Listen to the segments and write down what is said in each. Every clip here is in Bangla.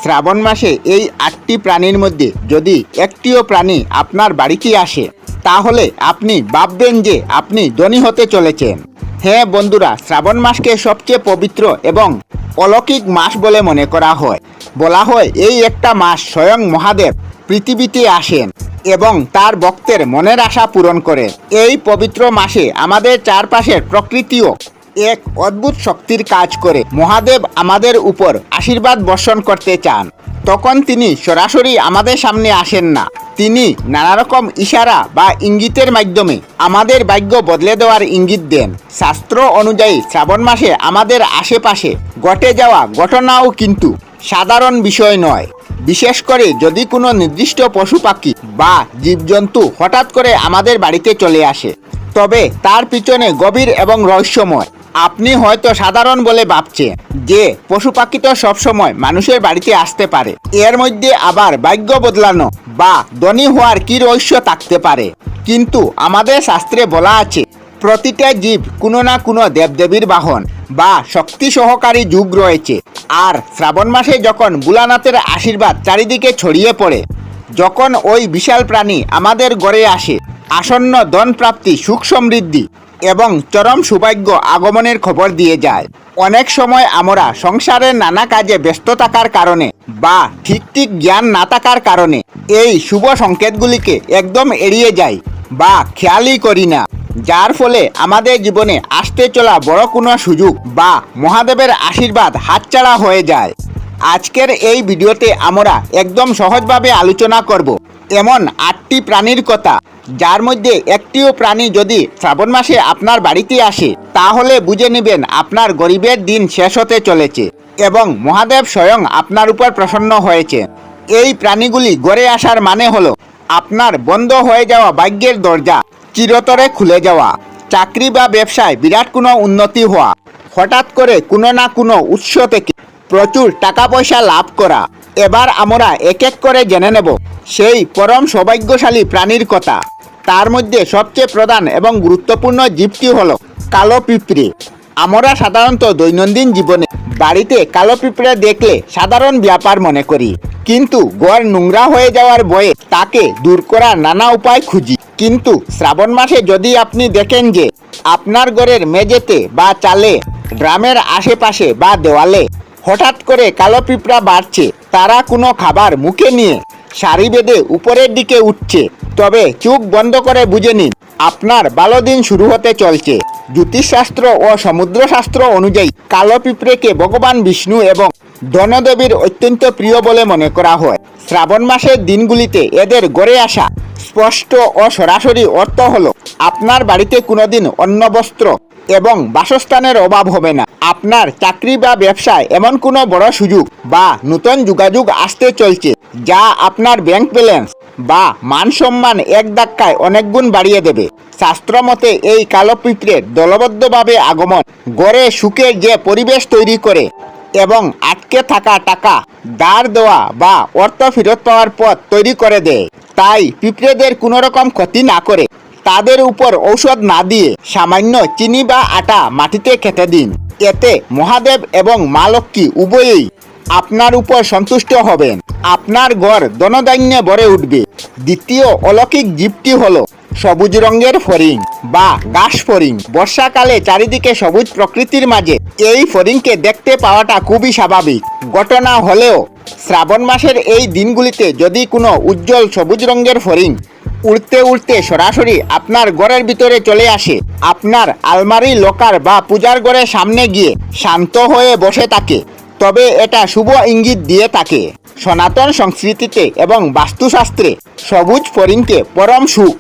শ্রাবণ মাসে এই 8টি প্রাণীর মধ্যে যদি একটিও প্রাণী আপনার বাড়িতে আসে তাহলে আপনি ভাববেন যে আপনি ধনী হতে চলেছেন। হ্যাঁ বন্ধুরা, শ্রাবণ মাসকে সবচেয়ে পবিত্র এবং অলৌকিক মাস বলে মনে করা হয়। বলা হয় এই একটা মাস স্বয়ং মহাদেব পৃথিবীতে আসেন এবং তার ভক্তের মনের আশা পূরণ করেন। এই পবিত্র মাসে আমাদের চারপাশের প্রকৃতিও এক অদ্ভুত শক্তির কাজ করে। মহাদেব আমাদের উপর আশীর্বাদ বর্ষণ করতে চান, তখন তিনি সরাসরি আমাদের সামনে আসেন না। তিনি নানা রকম ইশারা বা ইঙ্গিতের মাধ্যমে আমাদের ভাগ্য বদলে দেওয়ার ইঙ্গিত দেন। শাস্ত্র অনুযায়ী শ্রাবণ মাসে আমাদের আশেপাশে ঘটে যাওয়া ঘটনাও কিন্তু সাধারণ বিষয় নয়। বিশেষ করে যদি কোনো নির্দিষ্ট পশু পাখি বা জীবজন্তু হঠাৎ করে আমাদের বাড়িতে চলে আসে, তবে তার পিছনে গভীর এবং রহস্যময়। আপনি হয়তো সাধারণ বলে ভাবছেন যে পশু পাখি তো সবসময় মানুষের বাড়িতে আসতে পারে, এর মধ্যে আবার ভাগ্য বদলানো বা ধনী হওয়ার কি রহস্য থাকতে পারে। কিন্তু আমাদের শাস্ত্রে বলা আছে প্রতিটা জীব কোনো না কোনো দেবদেবীর বাহন বা শক্তি সহকারী যুগ রয়েছে। আর শ্রাবণ মাসে যখন ভোলানাথের আশীর্বাদ চারিদিকে ছড়িয়ে পড়ে, যখন ওই বিশাল প্রাণী আমাদের ঘরে আসে, আসন্ন ধন প্রাপ্তি, সুখ সমৃদ্ধি এবং চরম সৌভাগ্য আগমনের খবর দিয়ে যায়। অনেক সময় আমরা সংসারের নানা কাজে ব্যস্ত থাকার কারণে বা ঠিক জ্ঞান না থাকার কারণে এই শুভ সংকেতগুলিকে একদম এড়িয়ে যাই বা খেয়ালই করি না, যার ফলে আমাদের জীবনে আসতে চলা বড় কোনো সুযোগ বা মহাদেবের আশীর্বাদ হাতছাড়া হয়ে যায়। আজকের এই ভিডিওতে আমরা একদম সহজভাবে আলোচনা করব এমন 8টি প্রাণীর কথা, যার মধ্যে একটিও প্রাণী যদি শ্রাবণ মাসে আপনার বাড়িতে আসে তাহলে বুঝে নেবেন আপনার গরিবের দিন শেষ হতে চলেছে এবং মহাদেব স্বয়ং আপনার উপর প্রসন্ন হয়েছে। এই প্রাণীগুলি ঘরে আসার মানে হলো আপনার বন্ধ হয়ে যাওয়া ভাগ্যের দরজা চিরতরে খুলে যাওয়া, চাকরি বা ব্যবসায় বিরাট কোনো উন্নতি হওয়া, হঠাৎ করে কোনো না কোনো উৎস থেকে প্রচুর টাকা পয়সা লাভ করা। এবার আমরা এক এক করে জেনে নেব সেই পরম সৌভাগ্যশালী প্রাণীর কথা। তার মধ্যে সবচেয়ে প্রধান এবং গুরুত্বপূর্ণ জীবটি হলো কালো পিঁপড়ে। আমরা সাধারণত দৈনন্দিন জীবনে বাড়িতে কালো পিঁপড়ে দেখলে সাধারণ ব্যাপার মনে করি, কিন্তু ঘর নোংরা হয়ে যাওয়ার ভয়ে তাকে দূর করার নানা উপায় খুঁজি। কিন্তু শ্রাবণ মাসে যদি আপনি দেখেন যে আপনার ঘরের মেঝেতে বা চালে, ড্রামের আশেপাশে বা দেওয়ালে হঠাৎ করে কালো পিঁপড়া বাড়ছে, তারা কোনো খাবার মুখে নিয়ে সারি বেঁধে উপরের দিকে উঠছে, তবে চোখ বন্ধ করে বুঝে নিন আপনার ভালো দিন শুরু হতে চলছে। জ্যোতিষশাস্ত্র ও সমুদ্রশাস্ত্র অনুযায়ী কালো পিঁপড়েকে ভগবান বিষ্ণু এবং ধনদেবীর অত্যন্ত প্রিয় বলে মনে করা হয়। শ্রাবণ মাসের দিনগুলিতে এদের ঘরে আসা স্পষ্ট ও সরাসরি অর্থ হলো আপনার বাড়িতে কোনোদিন অন্ন, বস্ত্র এবং বাসস্থানের অভাব হবে না। আপনার চাকরি বা ব্যবসায় এমন কোনো বড় সুযোগ বা নতুন যোগাযোগ আসতে চলছে যা আপনার ব্যাংক ব্যালেন্স বা মান সম্মান এক ধাক্কায় অনেক গুণ বাড়িয়ে দেবে। শাস্ত্র মতে এই কালো পিঁপড়ের দলবদ্ধভাবে আগমন ঘরে সুখের যে পরিবেশ তৈরি করে এবং আটকে থাকা টাকা ধার দেওয়া বা অর্থ ফেরত পাওয়ার পথ তৈরি করে দেয়। তাই পিঁপড়েদের কোনো রকম ক্ষতি না করে তাদের উপর ঔষধ না দিয়ে সামান্য চিনি বা আটা মাটিতে খেতে দিন। এতে মহাদেব এবং মা লক্ষ্মী উভয়েই আপনার উপর সন্তুষ্ট হবেন। আপনার ঘর ধনধান্যে ভরে উঠবে। দ্বিতীয় অলৌকিক জীবটি হলো সবুজ রঙের ফড়িং বা ঘাস ফড়িং। বর্ষাকালে চারিদিকে সবুজ প্রকৃতির মাঝে এই ফড়িংকে দেখতে পাওয়াটা খুবই স্বাভাবিক ঘটনা হলেও শ্রাবণ মাসের এই দিনগুলিতে যদি কোনো উজ্জ্বল সবুজ রঙের ফড়িং উড়তে উড়তে সরাসরি আপনার ঘরের ভিতরে চলে আসে, আপনার আলমারি, লকার বা পূজার ঘরের সামনে গিয়ে শান্ত হয়ে বসে থাকে, তবে এটা শুভ ইঙ্গিত দিয়ে থাকে। সনাতন সংস্কৃতিতে এবং বাস্তুশাস্ত্রে সবুজ ফড়িংকে পরম সুখ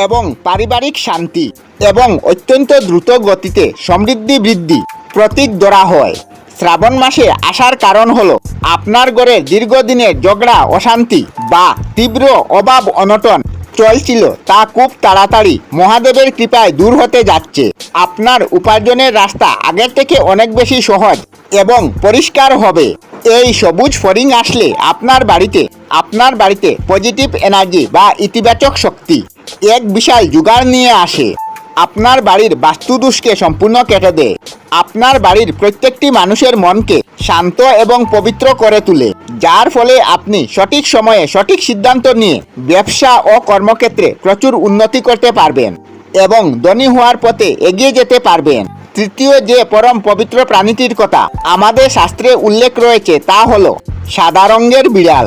এবং পারিবারিক শান্তি এবং অত্যন্ত দ্রুত গতিতে সমৃদ্ধি বৃদ্ধি প্রতীক ধরা হয়। শ্রাবণ মাসে আসার কারণ হলো আপনার ঘরে দীর্ঘদিনের ঝগড়া, অশান্তি বা তীব্র অভাব অনটন চলছিল, তা খুব তাড়াতাড়ি মহাদেবের কৃপায় দূর হতে যাচ্ছে। আপনার উপার্জনের রাস্তা আগের থেকে অনেক বেশি সহজ এবং পরিষ্কার হবে। এই সবুজ ফড়িং আসলে আপনার বাড়িতে পজিটিভ এনার্জি বা ইতিবাচক শক্তি এক বিশাল জোগাড় নিয়ে আসে। আপনার বাড়ির বাস্তুদোষকে সম্পূর্ণ কেটে দেয়। আপনার বাড়ির প্রত্যেকটি মানুষের মনকে শান্ত এবং পবিত্র করে তোলে, যার ফলে আপনি সঠিক সময়ে সঠিক সিদ্ধান্ত নিয়ে ব্যবসা ও কর্মক্ষেত্রে প্রচুর উন্নতি করতে পারবেন এবং ধনী হওয়ার পথে এগিয়ে যেতে পারবেন। তৃতীয় যে পরম পবিত্র প্রাণীটির কথা আমাদের শাস্ত্রে উল্লেখ রয়েছে তা হলো সাদা রঙের বিড়াল।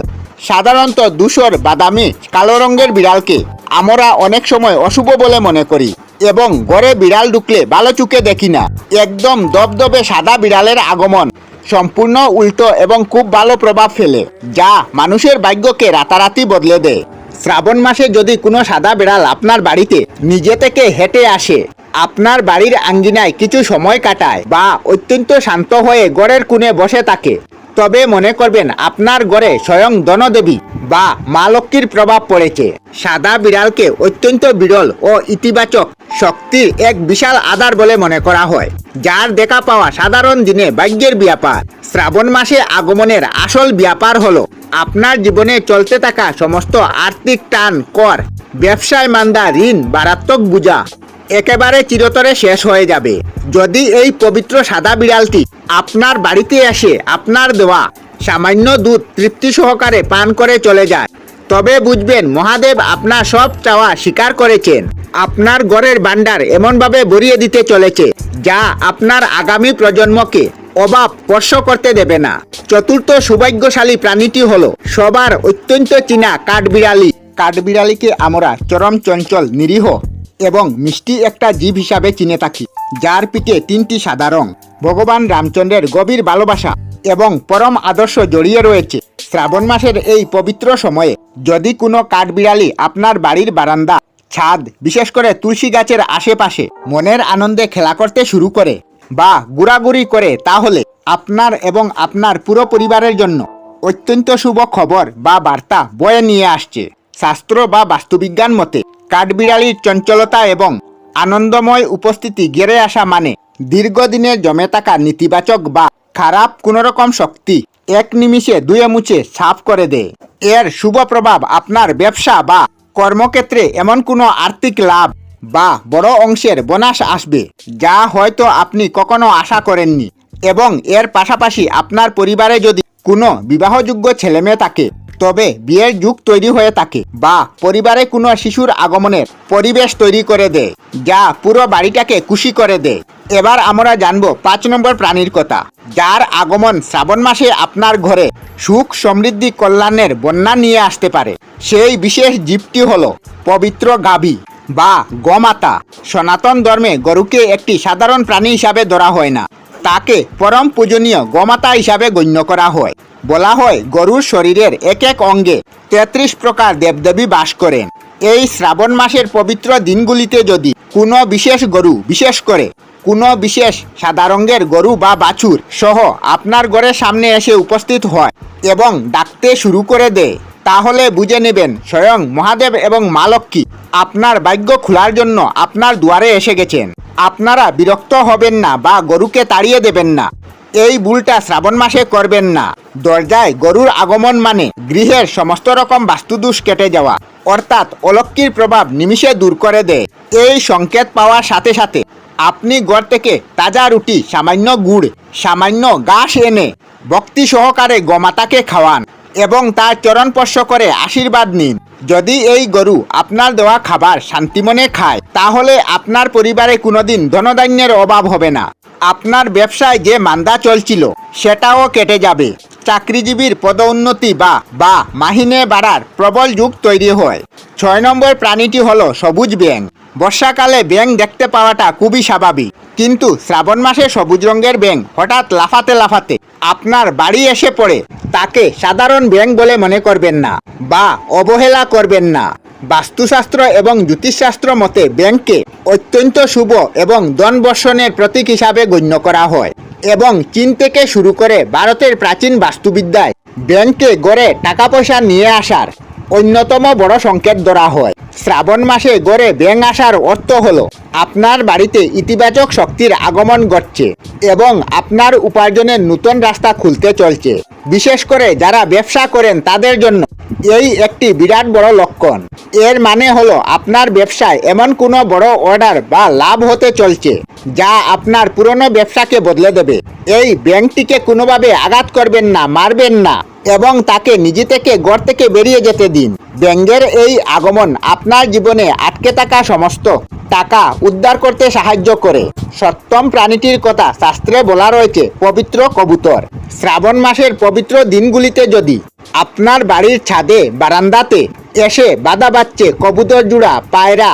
সাধারণত ধূসর, বাদামি, কালো রঙের বিড়ালকে আমরা অনেক সময় অশুভ বলে মনে করি এবং ঘরে বিড়াল ঢুকলে ভালো চোখে দেখি না। একদম দবদবে সাদা বিড়ালের আগমন সম্পূর্ণ উল্টো এবং খুব ভালো প্রভাব ফেলে, যা মানুষের ভাগ্যকে রাতারাতি বদলে দেয়। শ্রাবণ মাসে যদি কোনো সাদা বিড়াল আপনার বাড়িতে নিজে থেকে হেঁটে আসে, আপনার বাড়ির আঙ্গিনায় কিছু সময় কাটায় বা অত্যন্ত শান্ত হয়ে ঘরের কোণে বসে থাকে, তবে মনে করবেন আপনার ঘরে স্বয়ং ধনদেবী বা মা লক্ষ্মীর প্রভাব পড়েছে। সাদা বিড়ালকে অত্যন্ত বিরল ও ইতিবাচক শক্তির এক বিশাল আধার বলে মনে করা হয়, যার দেখা পাওয়া সাধারণ দিনে ভাগ্যের ব্যাপার। শ্রাবণ মাসে আগমনের আসল ব্যাপার হলো আপনার জীবনে চলতে থাকা সমস্ত আর্থিক টান, কর, ব্যবসায় মান্দা, ঋণ, মারাত্মক বোঝা একেবারে চিরতরে শেষ হয়ে যাবে যদি এই পবিত্র সাদা বিড়ালটি আপনার বাড়িতে এসে আপনার দেওয়া সামান্য দুধ তৃপ্তি সহকারে পান করে চলে যায়। তবে বুঝবেন মহাদেব আপনার সব চাওয়া স্বীকার করেছেন। আপনার ঘরের ভান্ডার এমনভাবে ভরিয়ে দিতে চলেছে যা আপনার আগামী প্রজন্মকে অভাব স্পর্শ করতে দেবে না। চতুর্থ সৌভাগ্যশালী প্রাণীটি হলো সবার অত্যন্ত চীনা কাঠবিড়ালি। কাঠবিড়ালিকে আমরা চরম চঞ্চল, নিরীহ এবং মিষ্টি একটা জীব হিসাবে চিনে থাকি, যার পিঠে 3টি সাদা রং। ভগবান রামচন্দ্রের গভীর ভালোবাসা এবং পরম আদর্শ জড়িয়ে রয়েছে। শ্রাবণ মাসের এই পবিত্র সময়ে যদি কোনো কাঠবিড়ালি আপনার বাড়ির বারান্দা, ছাদ, বিশেষ করে তুলসী গাছের আশেপাশে মনের আনন্দে খেলা করতে শুরু করে বা ঘোরাঘুরি করে, তাহলে আপনার এবং আপনার পুরো পরিবারের জন্য অত্যন্ত শুভ খবর বা বার্তা বয়ে নিয়ে আসছে। শাস্ত্র বা বাস্তুবিজ্ঞান মতে কাঠবিড়ালির চঞ্চলতা এবং আনন্দময় উপস্থিতি ঘিরে আসা মানে দীর্ঘদিনের জমে থাকা নেতিবাচক বা খারাপ কোনোরকম শক্তি এক নিমিষে ধুয়ে মুছে সাফ করে দেয়। এর শুভ প্রভাব আপনার ব্যবসা বা কর্মক্ষেত্রে এমন কোনো আর্থিক লাভ বা বড় অংশের বোনাস আসবে যা হয়তো আপনি কখনো আশা করেননি, এবং এর পাশাপাশি আপনার পরিবারে যদি কোনো বিবাহযোগ্য ছেলেমেয়ে থাকে, তবে বিয়ের যুগ তৈরি হয়ে থাকে বা পরিবারে কোনো শিশুর আগমনের পরিবেশ তৈরি করে দেয় যা পুরো বাড়িটাকে খুশি করে দেয়। এবার আমরা জানবো 5 নম্বর প্রাণীর কথা, যার আগমন শ্রাবণ মাসে আপনার ঘরে সুখ, সমৃদ্ধি, কল্যাণের বন্যা নিয়ে আসতে পারে। সেই বিশেষ জীবটি হলো পবিত্র গাভী বা গোমাতা। সনাতন ধর্মে গরুকে একটি সাধারণ প্রাণী হিসাবে ধরা হয় না, তাকে পরম পূজনীয় গোমাতা হিসাবে গণ্য করা হয়। বলা হয় গরুর শরীরের এক এক অঙ্গে 33 প্রকার দেবদেবী বাস করেন। এই শ্রাবণ মাসের পবিত্র দিনগুলিতে যদি কোনো বিশেষ গরু, বিশেষ করে কোনো বিশেষ সাদা রঙের গরু বা বাছুর সহ আপনার ঘরের সামনে এসে উপস্থিত হয় এবং ডাকতে শুরু করে দেয়, তাহলে বুঝে নেবেন স্বয়ং মহাদেব এবং মা লক্ষ্মী আপনার ভাগ্য খোলার জন্য আপনার দুয়ারে এসে গেছেন। আপনারা বিরক্ত হবেন না বা গরুকে তাড়িয়ে দেবেন না, এই ভুলটা শ্রাবণ মাসে করবেন না। দরজায় গরুর আগমন মানে গৃহের সমস্ত রকম বাস্তুদোষ কেটে যাওয়া, অর্থাৎ অলক্ষ্মীর প্রভাব নিমিষে দূর করে দেয়। এই সংকেত পাওয়ার সাথে সাথে আপনি ঘর থেকে তাজা রুটি, সামান্য গুড়, সামান্য ঘাস এনে ভক্তি সহকারে গোমাতাকে খাওয়ান এবং তার চরণ স্পর্শ করে আশীর্বাদ নিন। যদি এই গরু আপনার দেওয়া খাবার শান্তিমনে খায়, তাহলে আপনার পরিবারে কোনোদিন ধনধান্যের অভাব হবে না। আপনার ব্যবসায় যে মান্দা চলছিল সেটাও কেটে যাবে। চাকরিজীবীর পদোন্নতি বা মাহিনে বাড়ার প্রবল যুগ তৈরি হয়। 6 নম্বর প্রাণীটি হলো সবুজ ব্যাঙ। বর্ষাকালে ব্যাঙ দেখতে পাওয়াটা খুবই স্বাভাবিক, কিন্তু শ্রাবণ মাসে সবুজ রঙের ব্যাঙ হঠাৎ লাফাতে লাফাতে আপনার বাড়ি এসে পড়ে, তাকে সাধারণ ব্যাঙ বলে মনে করবেন না বা অবহেলা করবেন না। বাস্তুশাস্ত্র এবং জ্যোতিষশাস্ত্র মতে ব্যাঙকে অত্যন্ত শুভ এবং ধন বর্ষণের প্রতীক হিসাবে গণ্য করা হয়, এবং চীন থেকে শুরু করে ভারতের প্রাচীন বাস্তুবিদ্যায় ব্যাঙকে গড়ে টাকা পয়সা নিয়ে আসার অন্যতম বড় সংকেত ধরা হয়। শ্রাবণ মাসে গড়ে ব্যাঙ আসার অর্থ হলো আপনার বাড়িতে ইতিবাচক শক্তির আগমন ঘটছে এবং আপনার উপার্জনের নতুন রাস্তা খুলতে চলছে। বিশেষ করে যারা ব্যবসা করেন তাদের জন্য এই একটি বিরাট বড় লক্ষণ। এর মানে হলো আপনার ব্যবসায় এমন কোনো বড় অর্ডার বা লাভ হতে চলছে যা আপনার পুরনো ব্যবসাকে বদলে দেবে। এই ব্যাংকটিকে কোনোভাবে আঘাত করবেন না, মারবেন না এবং তাকে নিজে থেকে ঘর থেকে বেরিয়ে যেতে দিন। ব্যাঙের এই আগমন আপনার জীবনে আটকে থাকা সমস্ত টাকা উদ্ধার করতে সাহায্য করে। সপ্তম প্রাণীটির কথা শাস্ত্রে বলা রয়েছে পবিত্র কবুতর। শ্রাবণ মাসের পবিত্র দিনগুলিতে যদি আপনার বাড়ির ছাদে বারান্দাতে এসে বাধা বাঁধছে কবুতর জোড়া পায়রা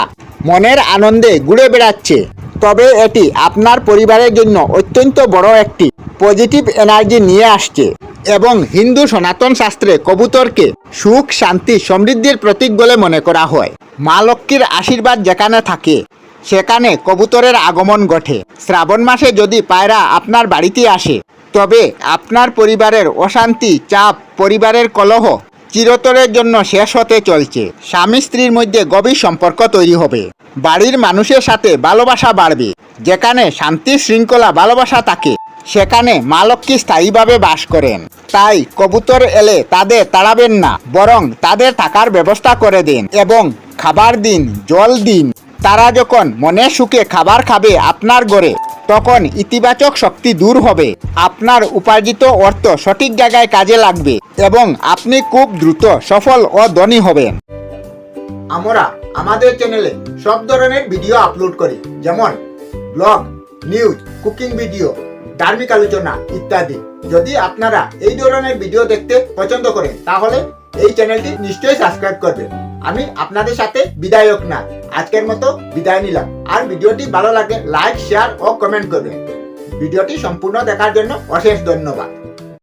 মনের আনন্দে ঘুরে বেড়াচ্ছে, তবে এটি আপনার পরিবারের জন্য অত্যন্ত বড় একটি পজিটিভ এনার্জি নিয়ে আসছে। এবং হিন্দু সনাতন শাস্ত্রে কবুতরকে সুখ, শান্তি, সমৃদ্ধির প্রতীক বলে মনে করা হয়। মা লক্ষ্মীর আশীর্বাদ যেখানে থাকে সেখানে কবুতরের আগমন ঘটে। শ্রাবণ মাসে যদি পায়রা আপনার বাড়িতে আসে তবে আপনার পরিবারের অশান্তি, চাপ, পরিবারের কলহ চিরতরের জন্য শেষ হতে চলছে। স্বামী স্ত্রীর মধ্যে গভীর সম্পর্ক তৈরি হবে। বাড়ির মানুষের সাথে ভালোবাসা বাড়বে। যেখানে শান্তি, শৃঙ্খলা, ভালোবাসা থাকে সেখানে মা লক্ষ্মী স্থায়ীভাবে বাস করেন। তাই কবুতর এলে তাদের তাড়াবেন না, বরং তাদের থাকার ব্যবস্থা করে দিন এবং খাবার দিন, জল দিন। তারা যখন মনে সুখে খাবার খাবে আপনার ঘরে, তখন ইতিবাচক শক্তি দূর হবে। আপনার উপার্জিত অর্থ সঠিক জায়গায় কাজে লাগবে এবং আপনি খুব দ্রুত সফল ও ধনী হবেন। আমরা আমাদের চ্যানেলে সব ধরনের ভিডিও আপলোড করি, যেমন ব্লগ, নিউজ, কুকিং ভিডিও, ধার্মিক আলোচনা ইত্যাদি। যদি আপনারা এই ধরনের ভিডিও দেখতে পছন্দ করেন তাহলে এই চ্যানেলটি নিশ্চয়ই সাবস্ক্রাইব করবেন। আমি আপনাদের সাথে বিদায়ক না, আজকের মতো বিদায় নিলাম। আর ভিডিওটি ভালো লাগে লাইক, শেয়ার ও কমেন্ট করবেন। ভিডিওটি সম্পূর্ণ দেখার জন্য অশেষ ধন্যবাদ।